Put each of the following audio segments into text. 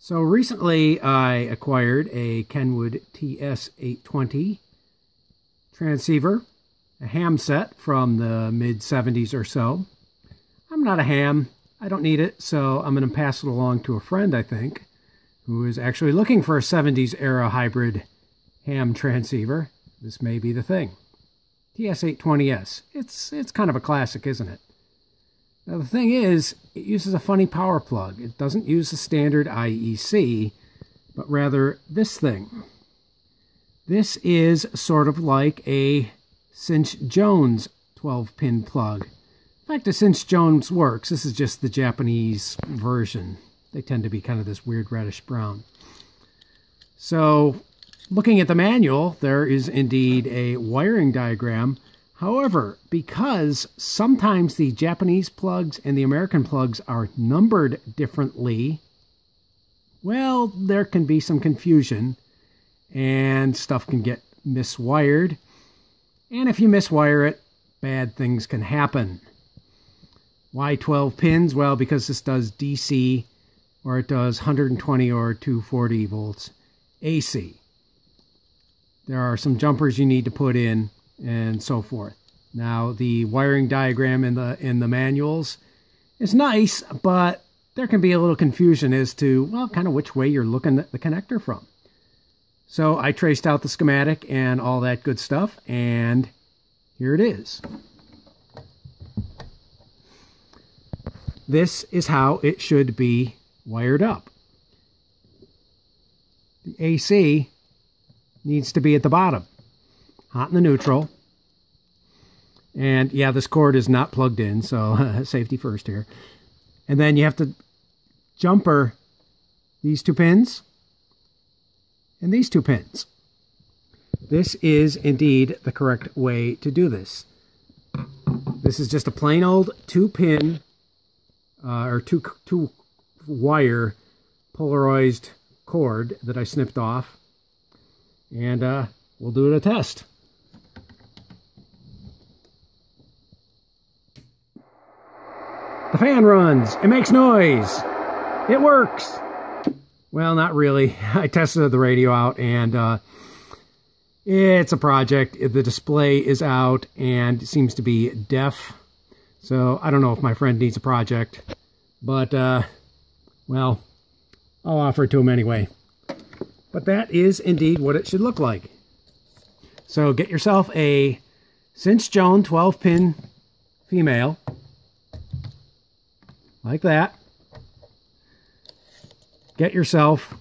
So recently I acquired a Kenwood TS-820 transceiver, a ham set from the mid-70s or so. I'm not a ham, I don't need it, so I'm going to pass it along to a friend, I think, who is actually looking for a 70s era hybrid ham transceiver. This may be the thing. TS-820S. It's kind of a classic, isn't it? Now the thing is, it uses a funny power plug. It doesn't use the standard IEC, but rather this thing. This is sort of like a Cinch Jones 12-pin plug. In fact, the Cinch Jones works. This is just the Japanese version. They tend to be kind of this weird reddish brown. So, looking at the manual, there is indeed a wiring diagram. However, because sometimes the Japanese plugs and the American plugs are numbered differently, well, there can be some confusion and stuff can get miswired. And if you miswire it, bad things can happen. Why 12 pins? Well, because this does DC, or it does 120 or 240 volts AC. There are some jumpers you need to put in, and so forth. Now, the wiring diagram in the manuals is nice, but there can be a little confusion as to, well, kind of which way you're looking at the connector from. So I traced out the schematic and all that good stuff, and here it is. This is how it should be wired up. The AC needs to be at the bottom, hot in the neutral. And yeah, this cord is not plugged in, so safety first here. And then you have to jumper these two pins and these two pins. This is indeed the correct way to do this. This is just a plain old two-pin or two wire polarized cord that I snipped off. And we'll do it a test. The fan runs. It makes noise. It works. Well, not really. I tested the radio out, and it's a project. The display is out, and it seems to be deaf. So I don't know if my friend needs a project. But, well, I'll offer it to him anyway. But that is indeed what it should look like. So get yourself a Cinch Jones 12-pin female. Like that. Get yourself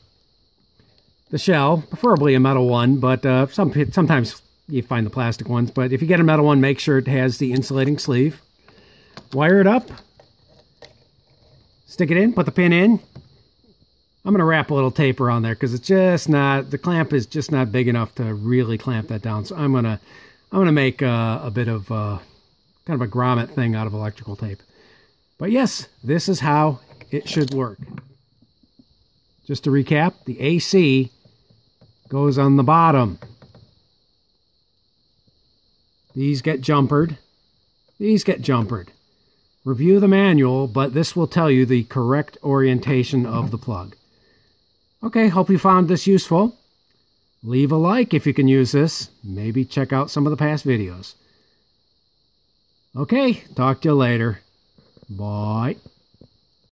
the shell, preferably a metal one, but sometimes you find the plastic ones. But if you get a metal one, make sure it has the insulating sleeve. Wire it up. Stick it in, put the pin in. I'm going to wrap a little tape around there because it's just not, the clamp is just not big enough to really clamp that down. So I'm going to make a bit of kind of a grommet thing out of electrical tape. But yes, this is how it should work. Just to recap, the AC goes on the bottom. These get jumpered. These get jumpered. Review the manual, but this will tell you the correct orientation of the plug. Okay, hope you found this useful. Leave a like if you can use this. Maybe check out some of the past videos. Okay, talk to you later. Bye.